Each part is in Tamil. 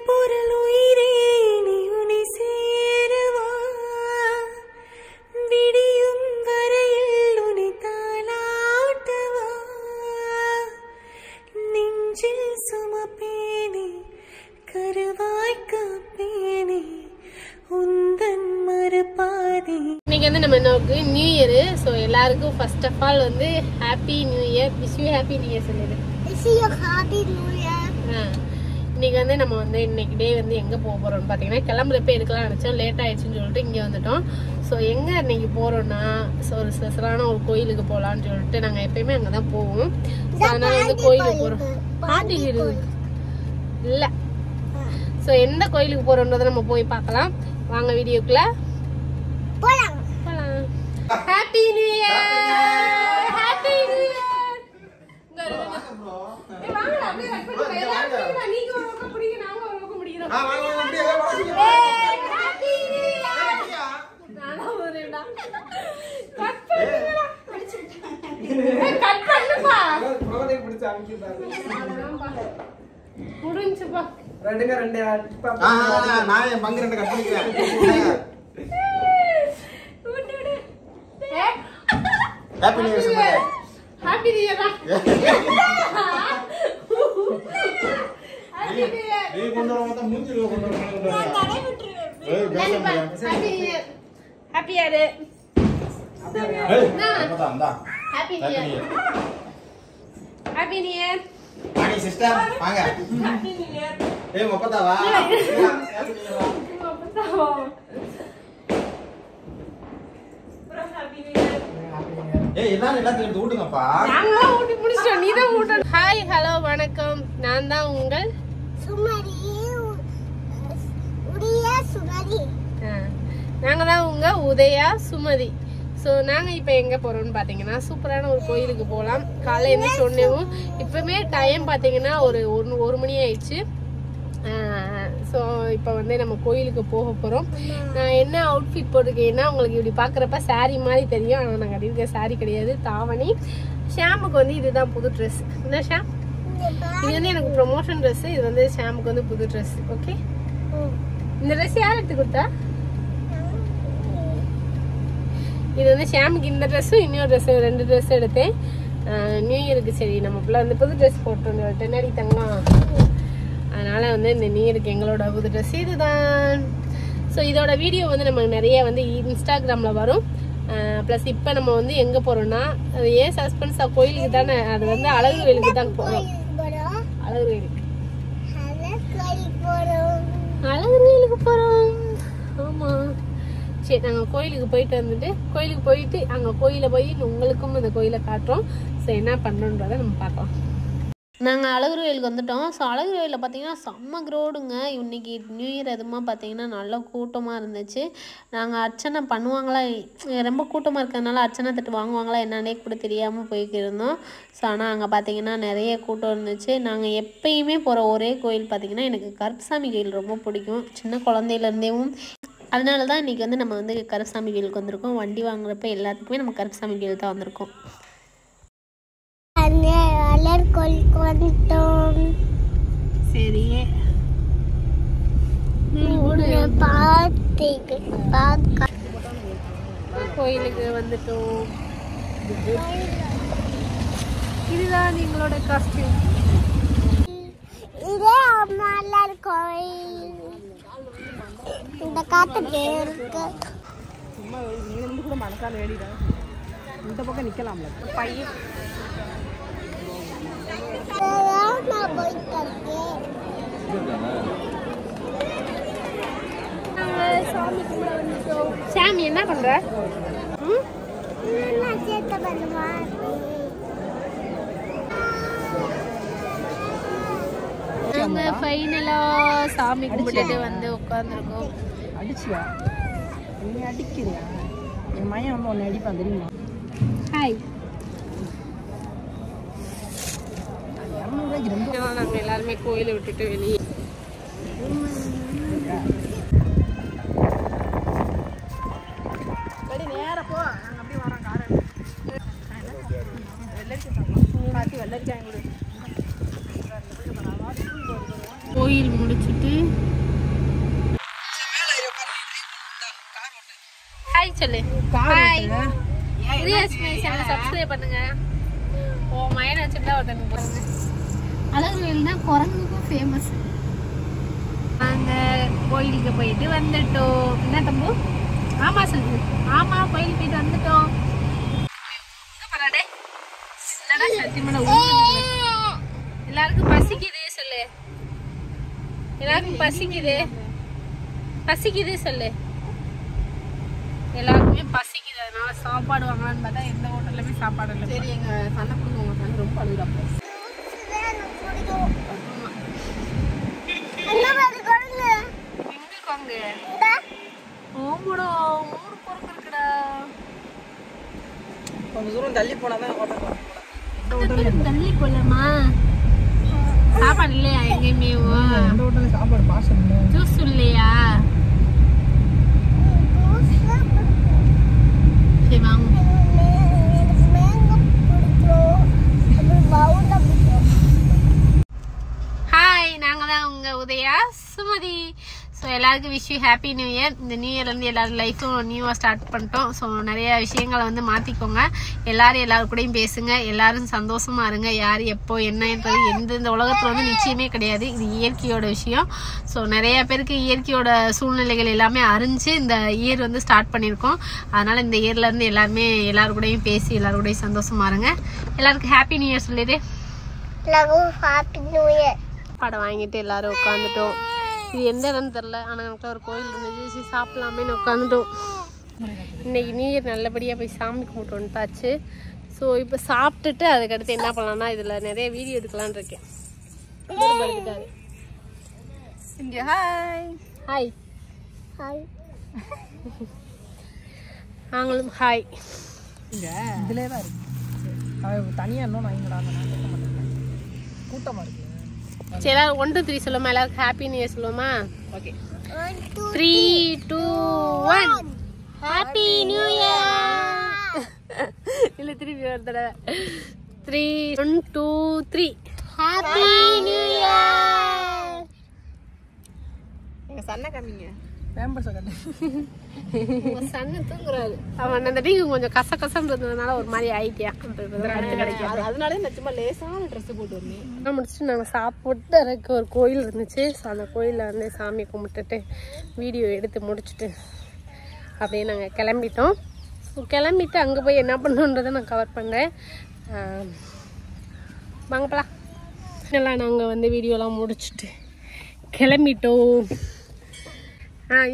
பொருள் உயிரே நீ உன்னை சேரவா விடியும் வரையில் உன்னை தாலாட்டவா நெஞ்சில் சுமப்பேனே கருவாய் காப்பேனே உந்தன் மறுபாதி. இன்னைக்கு வந்து நம்ம நமக்கு நியூ இயர். ஸோ எல்லாருக்கும் ஃபர்ஸ்ட் ஆஃப் ஆல் வந்து happy new year. Wish you happy new year சொல்லுது. இன்னைக்கு வந்து நம்ம வந்து இன்னைக்கு டே வந்து எங்க போக போறோம்னு பாத்தீங்கன்னா கிளம்புறப்ப எடுக்கலாம் நினைச்சோம், லேட் ஆயிடுச்சுன்னு சொல்லிட்டு இங்க வந்துட்டோம். ஸோ எங்க இன்னைக்கு போறோம்னா ஒரு ஸ்பெஷலான ஒரு கோயிலுக்கு போகலான்னு சொல்லிட்டு நாங்க எப்பயுமே அங்கதான் போவோம். அதனால வந்து கோயிலுக்கு போறோம். பாட்டி வீடு இல்ல. ஸோ எந்த கோயிலுக்கு போறோம்ன்றதை நம்ம போய் பார்க்கலாம். வாங்க வீடியோக்குள்ள போலாம். Happy new year. Happy new year. வாங்க அப்படியே கட் பண்ணி எல்லாரும் நீங்க ஒரு பக்கம் பிடிங்க, நாங்க ஒரு பக்கம் பிடிக்கிறோம். வாங்க அப்படியே ஹாப்பி நியூ இயர். நானா ஒரேடா கட் பண்ணுடா. கட் பண்ணுப்பா. ப்ரோடே பிடிச்சு அங்கிட்டாங்க. முடிஞ்சுப்பா. ரெண்டுங்க ரெண்டு நான் என் பங்கு ரெண்டு கட் பண்ணிக்கிறேன். ஹாப்பி நியூ இயர் சொல்லுங்க. Happy new year. நீ கொண்டு வர மொத்தம் மூஞ்சில கொண்டு வர. Happy new year. Happy year. அப்பதான் happy new year. Happy new year. வாங்க சிஸ்டர் வாங்க. Happy new year. ஏய் மொப்பதாவா. Happy new year. மொப்பதாவா. ஏய் எல்லாத்தையும் எடுத்து ஊட்டுங்கப்பா. நாங்க ஊட்டி முடிச்சிட்டோம், நீ தான் ஊட்டணும். ஹாய் ஹலோ வணக்கம், நான் தான் உங்கள் சுமதி உடையா சுமதி. நாங்க தான் உங்க உதயா சுமதி. ஸோ நாங்கள் இப்போ எங்கே போகிறோம்னு பார்த்தீங்கன்னா சூப்பரான ஒரு கோயிலுக்கு போகலாம். காலையில் எழுந்திரிச்சு சொன்னேவும் இப்போமே டைம் பார்த்தீங்கன்னா ஒரு மணி ஆயிடுச்சு. ஸோ இப்போ வந்து நம்ம கோயிலுக்கு போக போகிறோம். நான் என்ன அவுட்ஃபிட் போட்டிருக்கேன்னா உங்களுக்கு இப்படி பார்க்குறப்ப சாரீ மாதிரி தெரியும். ஆனால் நாங்கள் கட்டியிருக்க சாரீ கிடையாது, தாவணி. ஷாமுக்கு வந்து இதுதான் புது ட்ரெஸ். என்ன ஷாம்? இது வந்து எனக்கு ப்ரொமோஷன் ட்ரெஸ்ஸு. இது வந்து ஷாமுக்கு வந்து புது ட்ரெஸ். ஓகே, இந்த ட்ரெஸ் யார் எடுத்து கொடுத்தா? இது வந்து ஷாமுக்கு இந்த ட்ரெஸ்ஸும் இன்னொரு ட்ரெஸ்ஸு, ரெண்டு ட்ரெஸ் எடுத்தேன் நியூ இயருக்கு. சரி நம்ம பிள்ளை வந்து புது ட்ரெஸ் போட்டு வந்து நடி தங்கலாம். அதனால் வந்து இந்த நியூ இயருக்கு எங்களோட புது ட்ரெஸ் இதுதான். ஸோ இதோட வீடியோ வந்து நமக்கு நிறைய வந்து இன்ஸ்டாகிராமில் வரும். ப்ளஸ் இப்போ நம்ம வந்து எங்கே போகிறோம்னா அது ஏன் சஸ்பென்ஸாக கோயிலுக்கு தானே, அது வந்து அழகு கோயிலுக்கு தான் போகிறோம். அழகு கோயிலுக்கு அழகு கோயிலுக்கு போகிறோம். ஆமாம், சரி நாங்கள் கோயிலுக்கு போயிட்டு வந்துட்டு கோயிலுக்கு போயிட்டு அங்கே கோயிலை போய் உங்களுக்கும் அந்த கோயிலை காட்டுறோம். ஸோ என்ன பண்ணுறோன்றதை நம்ம பார்க்கலாம். நாங்கள் அழகு கோயிலுக்கு வந்துட்டோம். ஸோ அழகு கோயிலில் பார்த்தீங்கன்னா செம்ம க்ரௌடுங்க. இன்றைக்கி நியூ இயர் எதுவுமா பார்த்தீங்கன்னா நல்ல கூட்டமாக இருந்துச்சு. நாங்கள் அர்ச்சனை பண்ணுவாங்களா, ரொம்ப கூட்டமாக இருக்கிறதுனால அர்ச்சனை தட்டு வாங்குவாங்களா என்னன்னே கூட தெரியாமல் போய்க்கிருந்தோம். ஸோ ஆனால் அங்கே பார்த்தீங்கன்னா நிறைய கூட்டம் இருந்துச்சு. நாங்கள் எப்பயுமே போகிற ஒரே கோயில் பார்த்தீங்கன்னா எனக்கு கருப்பசாமி கோயில் ரொம்ப பிடிக்கும், சின்ன குழந்தையிலேருந்தேவும். அதனால தான் இன்றைக்கி வந்து நம்ம வந்து கருப்பசாமி கோயிலுக்கு வந்திருக்கோம். வண்டி வாங்குறப்ப எல்லாத்துக்குமே நம்ம கருப்பசாமி கோயில் தான் வந்திருக்கோம். சரி கோயிலுக்கு வந்துட்டோம். இதுதான் எங்களோட காஸ்டியூம். இதே மலர் கோயில். இந்த காத்து பேருக்கு சும்மா இருந்து கூட மனசால ஏடிடா. இந்த பக்கம் நிக்கலாம்ல பையன். நான் போயிட்டு சாமி கும்பிட வந்துட்டோம். சாமி என்ன பண்ற? நான் சேர்த்த பண்ணுமா? நாங்க ஃபைனலா சாமி கும்பிட்டுட்டு வந்து உட்கார்ந்துருக்கோம். அடிச்சியா? நீ அடிக்கிறியா? என் மையம் வந்து உன்னை அடிப்பான் தெரியுமா? ஹாய். $200 நாங்கள் எல்லாருமே கோயிலை விட்டுட்டு வெளியே நேரம் போ. நாங்கள் அப்படியே வரோம். காரை வெள்ளரிக்காய் வெள்ளரிக்காய் கோயில் முடிச்சுட்டு ஹாய் சொல்லு. ஹாய் ரியஸ்மி சேனலை சப்ஸ்கிரைப் பண்ணுங்க. ஓ மயனை வச்சுட்டா ஒருத்தனுக்கு போடுங்க. அழகுவேல் தான் குரங்குக்கும் ஃபேமஸ். நாங்கள் கோயிலுக்கு போயிட்டு வந்துட்டோம். என்ன தம்பு? ஆமாம் சொல்லு. ஆமாம் கோயிலுக்கு போயிட்டு வந்துட்டோம். எல்லாருக்கும் பசிக்குது சொல்லு. எல்லாருக்கும் பசிக்குது. பசிக்குது சொல்லு. எல்லாருக்குமே பசிக்குது. அதனால சாப்பாடு வாங்கலான்னு பார்த்தா எந்த ஹோட்டல்லுமே சாப்பாடு இல்லை. சரி எங்க சண்டை கொடுங்க. உங்க சண்டை ரொம்ப அழுகுறாங்க. எங்களுக்கு வாங்க. ஓம்படா ஊர் பொறுப்பு இருக்குடா. கொஞ்சம் தூரம் தள்ளி போனாதான் ஹோட்டல். தள்ளி போலாமா? சாப்பாடு இல்லையா எங்கேயுமே? சாப்பாடு பார்சல் இல்லை. ஜூஸ் இல்லையா? சரி வாங்க. ஹாய், நாங்கள் தான் உங்கள் உதயா சுமதி. ஸோ எல்லாருக்கும் wish you happy new year. இந்த நியூ இயர்லேருந்து எல்லாரும் லைஃப்பும் நியூவாக ஸ்டார்ட் பண்ணிட்டோம். ஸோ நிறைய விஷயங்களை வந்து மாற்றிக்கோங்க. எல்லாரும் கூடயும் பேசுங்க. எல்லாரும் சந்தோஷமாக இருங்க. யார் எப்போ என்னன்றது இந்த உலகத்தில் வந்து நிச்சயமே கிடையாது. இது இயற்கையோட விஷயம். ஸோ நிறைய பேருக்கு இயற்கையோட சூழ்நிலைகள் எல்லாமே அறிஞ்சு இந்த இயர் வந்து ஸ்டார்ட் பண்ணியிருக்கோம். அதனால் இந்த இயர்லேருந்து எல்லாரும் கூடயும் பேசி எல்லாரும் கூடயும் சந்தோஷமாக இருங்க. எல்லாருக்கும் ஹாப்பி நியூ இயர் சொல்லிடு. Happy new year. படம் வாங்கிட்டு எல்லாரும் உட்காந்துட்டோம். இது எந்த இடம்னு தெரில. ஆனால் எனக்கு ஒரு கோயில் இருந்துச்சு, சாப்பிடலாமேன்னு உட்காந்துட்டோம். இன்னைக்கு நியூ இயர் நல்லபடியாக போய் சாமி கும்பிட்டு வந்துட்டாச்சு. ஸோ இப்போ சாப்பிட்டுட்டு அதுக்கடுத்து என்ன பண்ணலாம்னா இதில் நிறைய வீடியோ எடுக்கலான்னு இருக்கேன். இங்கே ஹாய் ஹாய் ஹாய். நாங்களும் ஹாய். இங்கே இதிலே தான் இருக்கு. தனியாக இன்னும் நான் இங்கே கேட்க மாட்டேன். கூட்டமாக இருக்கு. சரி எல்லாரும் 1 2 3 சொல்லுமா? எல்லாருக்கும் ஹாப்பி நியூ இயர் சொல்லுவோமா? Okay 3 2 1 happy new year. இல்லை திருப்பி ஒரு தடவை 3 1 2 3 ஹாப்பி நியூ இயர். எங்கள் சன்னை காமிங்க. பேம்பர்ஸை கட்டு. உங்கள் சன்னு தூங்குறாரு. அவன் அந்த டீக்கு கொஞ்சம் கசன்றதுனால ஒரு மாதிரி ஆயிட்டியான். அதனாலே நான் சும்மா லேசான ட்ரெஸ் போட்டு வந்தேன். முடிச்சுட்டு நாங்கள் சாப்பிட்டு அதுக்கு ஒரு கோயில் இருந்துச்சு. ஸோ அந்த கோயிலில் வந்து சாமி கும்பிட்டுட்டு வீடியோ எடுத்து முடிச்சுட்டு அப்படியே நாங்கள் கிளம்பிட்டோம். ஸோ கிளம்பிட்டு அங்கே போய் என்ன பண்ணணுன்றதை நான் கவர் பண்ணுறேன். வாங்கப்பலாம். எல்லாம் நாங்கள் வந்து வீடியோலாம் முடிச்சுட்டு கிளம்பிட்டோம்.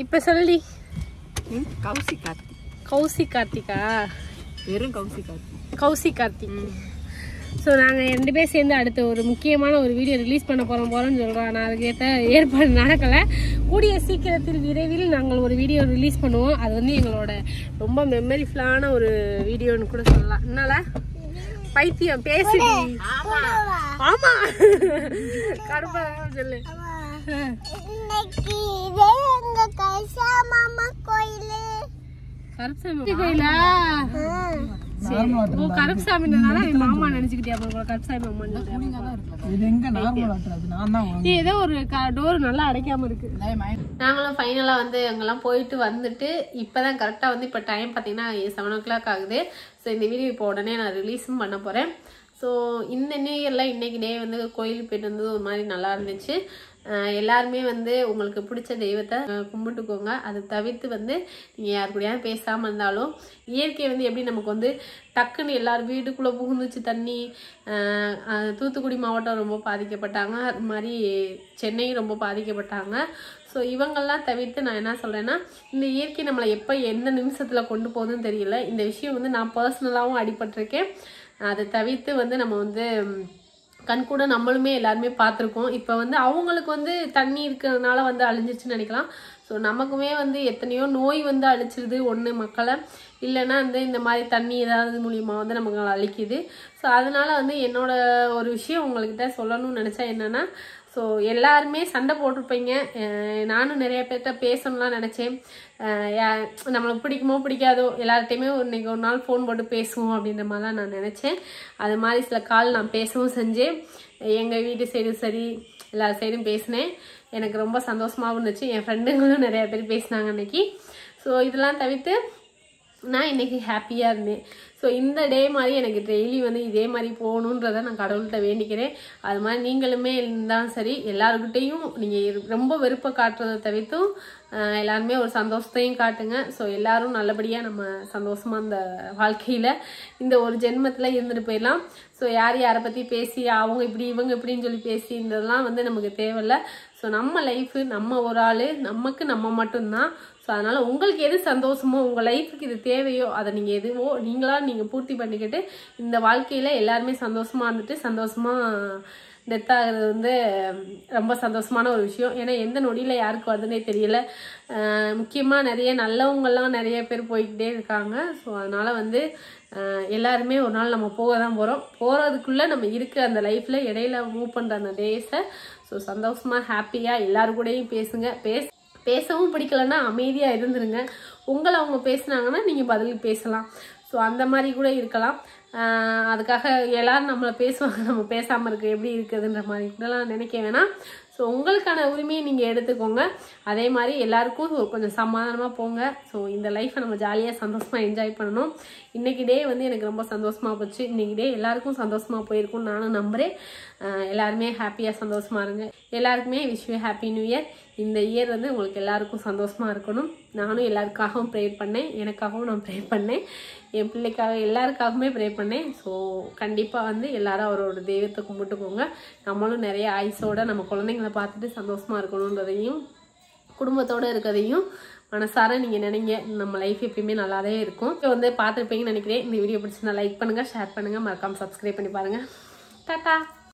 இப்போ சொல்லி கௌசி கார்த்தி. கௌசி கார்த்திகா? வெறும் கௌசி கார்த்திக். ஸோ நாங்கள் 2 பேர் சேர்ந்து அடுத்த ஒரு முக்கியமான ஒரு வீடியோ ரிலீஸ் பண்ண போகிறோம்னு சொல்கிறோம். நான் அதுக்கேற்ற ஏற்பாடு நடக்கலை. கூடிய சீக்கிரத்தில் விரைவில் நாங்கள் ஒரு வீடியோ ரிலீஸ் பண்ணுவோம். அது வந்து எங்களோட ரொம்ப மெமரிஃபுல்லான ஒரு வீடியோன்னு கூட சொல்லலாம். என்னால பைத்தியம் பேசுடி. ஆமா கடுப்பா சொல்லு. இன்னைக்கு இதே எங்க கைசா மாமா கோயிலு. கருப்சாமி கோயிலா? கருப்சாமினால மாமா நினைச்சுக்கிட்டியா? கருப்சாமி மாமா ஏதோ ஒரு டோர் நல்லா அடைக்காம இருக்கு. நாங்களும் ஃபைனலா வந்து அங்கெல்லாம் போயிட்டு வந்துட்டு இப்பதான் கரெக்டா வந்து இப்ப டைம் பாத்தீங்கன்னா 7 o'clock ஆகுது. ஸோ இந்த வீடியோ இப்போ உடனே நான் ரிலீஸும் பண்ண போறேன். ஸோ இந்த நியூ இயர்ல இன்னைக்கு டே வந்து கோயிலுக்கு போயிட்டு வந்தது ஒரு மாதிரி நல்லா இருந்துச்சு. எல்லாருமே வந்து உங்களுக்கு பிடிச்ச தெய்வத்தை கும்பிட்டுக்கோங்க. அதை தவிர்த்து வந்து நீங்கள் யார் கூடயாவது பேசாமல் இருந்தாலும் இயற்கை வந்து எப்படி நமக்கு வந்து டக்குன்னு எல்லாரும் வீட்டுக்குள்ளே புகுந்துச்சு தண்ணி. தூத்துக்குடி மாவட்டம் ரொம்ப பாதிக்கப்பட்டாங்க. அது மாதிரி சென்னையும் ரொம்ப பாதிக்கப்பட்டாங்க. ஸோ இவங்கெல்லாம் தவிர்த்து நான் என்ன சொல்கிறேன்னா, இந்த இயற்கை நம்மளை எப்போ எந்த நிமிஷத்தில் கொண்டு போகுதுன்னு தெரியல. இந்த விஷயம் வந்து நான் பர்சனலாகவும் அடிபட்டிருக்கேன். அதை தவிர்த்து வந்து நம்ம வந்து கண்கூட நம்மளுமே எல்லாருமே பார்த்துருக்கோம். இப்போ வந்து அவங்களுக்கு வந்து தண்ணி இருக்கிறதுனால வந்து அழிஞ்சிருச்சுன்னு நினைக்கலாம். ஸோ நமக்குமே வந்து எத்தனையோ நோய் வந்து அழிச்சிருது ஒன்று மக்களை, இல்லைன்னா வந்து இந்த மாதிரி தண்ணி ஏதாவது மூலியமாக வந்து நமக்கு அழிக்குது. ஸோ அதனால வந்து என்னோட ஒரு விஷயம் உங்கள்கிட்ட சொல்லணும்னு நினச்சா என்னென்னா, ஸோ எல்லாருமே சண்டை போட்டிருப்பீங்க. நானும் நிறைய பேர்கிட்ட பேசணும்லாம் நினச்சேன். நம்மளுக்கு பிடிக்குமோ பிடிக்காதோ எல்லார்ட்டையுமே இன்னைக்கு ஒரு நாள் ஃபோன் போட்டு பேசுவோம் அப்படின்ற மாதிரி தான் நான் நினச்சேன். அது மாதிரி சில கால் நான் பேசவும் செஞ்சேன். எங்கள் வீட்டு சைடு சரி, எல்லா சைடும் பேசினேன். எனக்கு ரொம்ப சந்தோஷமாகவும் இருந்துச்சு. என் ஃப்ரெண்டுங்களும் நிறைய பேர் பேசினாங்க அன்னைக்கு. ஸோ இதெல்லாம் தவிர்த்து நான் இன்னைக்கு ஹாப்பியாக இருந்தேன். ஸோ இந்த டே மாதிரி எனக்கு டெய்லி வந்து இதே மாதிரி போகணுன்றதை நான் கடவுள்கிட்ட வேண்டிக்கிறேன். அது மாதிரி நீங்களுமே இருந்தாலும் சரி, எல்லாருக்கிட்டையும் நீங்கள் ரொம்ப வெறுப்பை காட்டுறதை தவிர்த்தும் எல்லாருமே ஒரு சந்தோஷத்தையும் காட்டுங்க. ஸோ எல்லாரும் நல்லபடியாக நம்ம சந்தோஷமாக அந்த வாழ்க்கையில் இந்த ஒரு ஜென்மத்தில் இருந்துட்டு போயிடலாம். ஸோ யார் யாரை பற்றி பேசி அவங்க இப்படி இவங்க இப்படின்னு சொல்லி பேசி இதெல்லாம் வந்து நமக்கு தேவையில்லை. ஸோ நம்ம லைஃபு, நம்ம ஒரு ஆள், நமக்கு நம்ம மட்டும்தான். ஸோ அதனால் உங்களுக்கு எது சந்தோஷமோ, உங்கள் லைஃபுக்கு இது தேவையோ அதை நீங்கள் எதுவோ நீங்கள் பூர்த்தி பண்ணிக்கிட்டு இந்த வாழ்க்கையில் எல்லாருமே சந்தோஷமாக இருந்துட்டு சந்தோஷமாக டெத் ஆகிறது வந்து ரொம்ப சந்தோஷமான ஒரு விஷயம். ஏன்னா எந்த நொடியில் யாருக்கு வருதுன்னே தெரியல. முக்கியமாக நிறைய நல்லவங்கள்லாம் நிறைய பேர் போய்கிட்டே இருக்காங்க. ஸோ அதனால் வந்து எல்லாருமே ஒரு நாள் நம்ம போக தான் போகிறோம். போகிறதுக்குள்ளே நம்ம இருக்க அந்த லைஃப்பில் இடையில மூவ் பண்ணுற அந்த டேஸை ஸோ சந்தோஷமாக ஹாப்பியாக எல்லாரு கூடயும் பேசுங்க. பேசவும் பிடிக்கலன்னா அமைதியாக இருந்துருங்க. உங்களை அவங்க பேசுனாங்கன்னா நீங்கள் பதிலுக்கு பேசலாம். ஸோ அந்த மாதிரி கூட இருக்கலாம். அதுக்காக எல்லாரும் நம்மளை பேசுவாங்க, நம்ம பேசாமல் இருக்க எப்படி இருக்குதுன்ற மாதிரி கூடலாம் நினைக்க வேணாம். ஸோ உங்களுக்கான உரிமையை நீங்கள் எடுத்துக்கோங்க. அதே மாதிரி எல்லாருக்கும் கொஞ்சம் சமாதானமாக போங்க. ஸோ இந்த லைஃப்பை நம்ம ஜாலியாக சந்தோஷமாக என்ஜாய் பண்ணணும். இன்றைக்கி டே வந்து எனக்கு ரொம்ப சந்தோஷமாக போச்சு. இன்றைக்கி டே எல்லாருக்கும் சந்தோஷமாக போயிருக்கும்னு நானும் நம்புகிறேன். எல்லாருமே ஹாப்பியாக சந்தோஷமாக இருங்க. எல்லாருக்குமே wish you happy new year. இந்த இயர் வந்து உங்களுக்கு எல்லாருக்கும் சந்தோஷமாக இருக்கணும். நானும் எல்லாருக்காகவும் ப்ரே பண்ணேன். எனக்காகவும் நான் ப்ரே பண்ணேன். என் பிள்ளைக்காக எல்லாருக்காகவுமே ப்ரே பண்ணேன். ஸோ கண்டிப்பாக வந்து எல்லாரும் அவரோட தெய்வத்தை கும்பிட்டுக்கோங்க. நம்மளும் நிறைய ஆயுசோட நம்ம குழந்தைங்களை பார்த்துட்டு சந்தோஷமாக இருக்கணுன்றதையும் குடும்பத்தோடு இருக்கிறதையும் மனசார நீங்கள் நினைங்க. நம்ம லைஃப் எப்பயுமே நல்லாவே இருக்கும். இப்போ வந்து பார்த்துருப்பீங்கன்னு நினைக்கிறேன். இந்த வீடியோ பிடிச்சிருந்தா லைக் பண்ணுங்கள், ஷேர் பண்ணுங்கள், மறக்காமல் சப்ஸ்கிரைப் பண்ணி பாருங்கள். டாடா.